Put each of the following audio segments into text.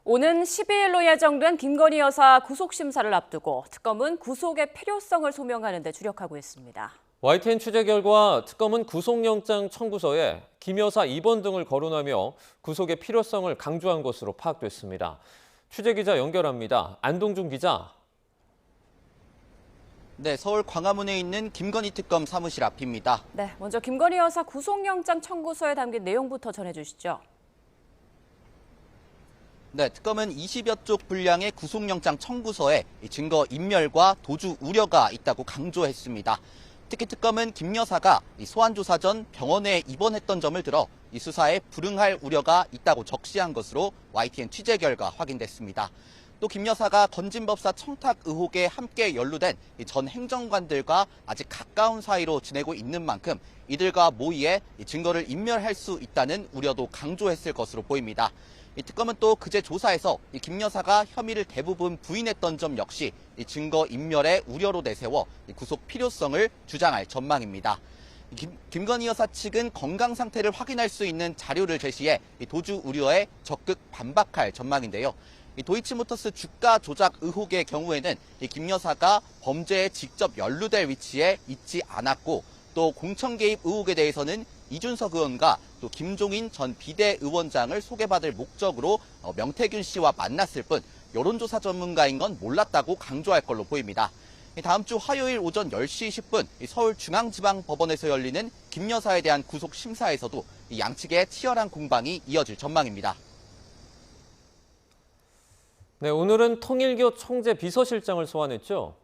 오는 12일로 예정된 김건희 여사 구속심사를 앞두고 특검은 구속의 필요성을 소명하는 데 주력하고 있습니다. YTN 취재 결과 특검은 구속영장 청구서에 김 여사 입원 등을 거론하며 구속의 필요성을 강조한 것으로 파악됐습니다. 취재기자 연결합니다. 안동준 기자. 네, 서울 광화문에 있는 김건희 특검 사무실 앞입니다. 네, 먼저 김건희 여사 구속영장 청구서에 담긴 내용부터 전해주시죠. 네, 특검은 20여 쪽 분량의 구속영장 청구서에 증거 인멸과 도주 우려가 있다고 강조했습니다. 특히 특검은 김 여사가 소환조사 전 병원에 입원했던 점을 들어 이 수사에 불응할 우려가 있다고 적시한 것으로 YTN 취재 결과 확인됐습니다. 또 김 여사가 건진법사 청탁 의혹에 함께 연루된 전 행정관들과 아직 가까운 사이로 지내고 있는 만큼 이들과 모의해 증거를 인멸할 수 있다는 우려도 강조했을 것으로 보입니다. 이 특검은 또 그제 조사에서 김 여사가 혐의를 대부분 부인했던 점 역시 증거 인멸의 우려로 내세워 구속 필요성을 주장할 전망입니다. 김건희 여사 측은 건강 상태를 확인할 수 있는 자료를 제시해 도주 우려에 적극 반박할 전망인데요. 도이치모터스 주가 조작 의혹의 경우에는 김 여사가 범죄에 직접 연루될 위치에 있지 않았고 또 공천 개입 의혹에 대해서는 이준석 의원과 또 김종인 전 비대위원장을 소개받을 목적으로 명태균 씨와 만났을 뿐 여론조사 전문가인 건 몰랐다고 강조할 걸로 보입니다. 다음 주 화요일 오전 10시 10분 서울중앙지방법원에서 열리는 김 여사에 대한 구속심사에서도 양측의 치열한 공방이 이어질 전망입니다. 네, 오늘은 통일교 총재 비서실장을 소환했죠?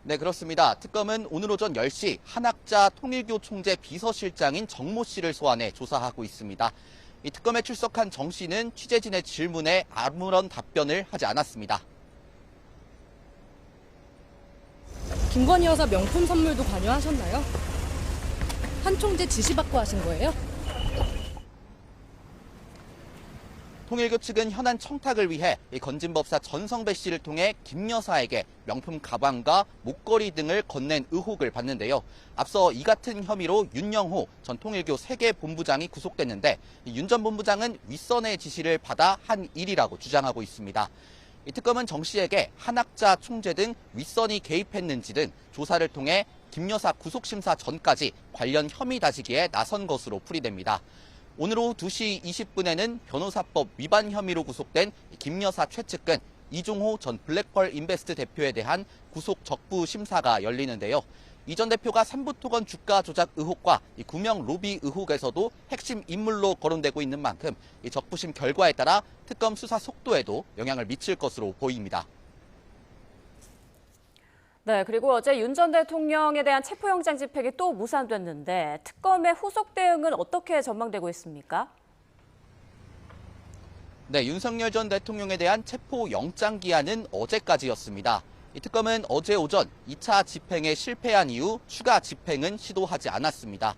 네, 그렇습니다. 특검은 오늘 오전 10시 한학자 통일교 총재 비서실장인 정모 씨를 소환해 조사하고 있습니다. 이 특검에 출석한 정 씨는 취재진의 질문에 아무런 답변을 하지 않았습니다. 김건희 여사 명품 선물도 관여하셨나요? 한 총재 지시받고 하신 거예요? 통일교 측은 현안 청탁을 위해 건진법사 전성배 씨를 통해 김 여사에게 명품 가방과 목걸이 등을 건넨 의혹을 받는데요. 앞서 이 같은 혐의로 윤영호 전 통일교 세계본부장이 구속됐는데 윤 전 본부장은 윗선의 지시를 받아 한 일이라고 주장하고 있습니다. 이 특검은 정 씨에게 한학자 총재 등 윗선이 개입했는지 등 조사를 통해 김 여사 구속심사 전까지 관련 혐의 다지기에 나선 것으로 풀이됩니다. 오늘 오후 2시 20분에는 변호사법 위반 혐의로 구속된 김 여사 최측근 이종호 전 블랙펄 인베스트 대표에 대한 구속 적부 심사가 열리는데요. 이 전 대표가 삼부토건 주가 조작 의혹과 구명 로비 의혹에서도 핵심 인물로 거론되고 있는 만큼 이 적부심 결과에 따라 특검 수사 속도에도 영향을 미칠 것으로 보입니다. 네, 그리고 어제 윤 전 대통령에 대한 체포영장 집행이 또 무산됐는데 특검의 후속 대응은 어떻게 전망되고 있습니까? 네, 윤석열 전 대통령에 대한 체포영장 기한은 어제까지였습니다. 이 특검은 어제 오전 2차 집행에 실패한 이후 추가 집행은 시도하지 않았습니다.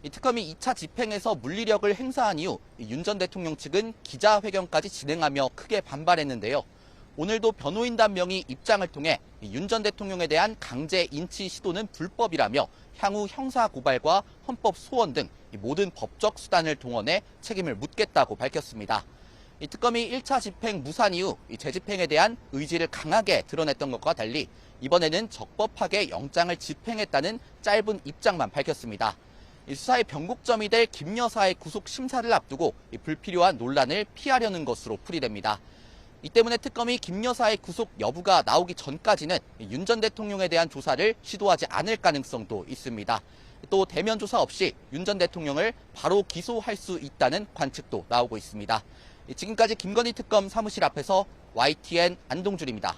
이 특검이 2차 집행에서 물리력을 행사한 이후 윤 전 대통령 측은 기자회견까지 진행하며 크게 반발했는데요. 오늘도 변호인단 명의 입장을 통해 윤 전 대통령에 대한 강제 인치 시도는 불법이라며 향후 형사고발과 헌법 소원 등 모든 법적 수단을 동원해 책임을 묻겠다고 밝혔습니다. 이 특검이 1차 집행 무산 이후 재집행에 대한 의지를 강하게 드러냈던 것과 달리 이번에는 적법하게 영장을 집행했다는 짧은 입장만 밝혔습니다. 이 수사의 변곡점이 될 김 여사의 구속 심사를 앞두고 불필요한 논란을 피하려는 것으로 풀이됩니다. 이 때문에 특검이 김 여사의 구속 여부가 나오기 전까지는 윤 전 대통령에 대한 조사를 시도하지 않을 가능성도 있습니다. 또 대면 조사 없이 윤 전 대통령을 바로 기소할 수 있다는 관측도 나오고 있습니다. 지금까지 김건희 특검 사무실 앞에서 YTN 안동준입니다.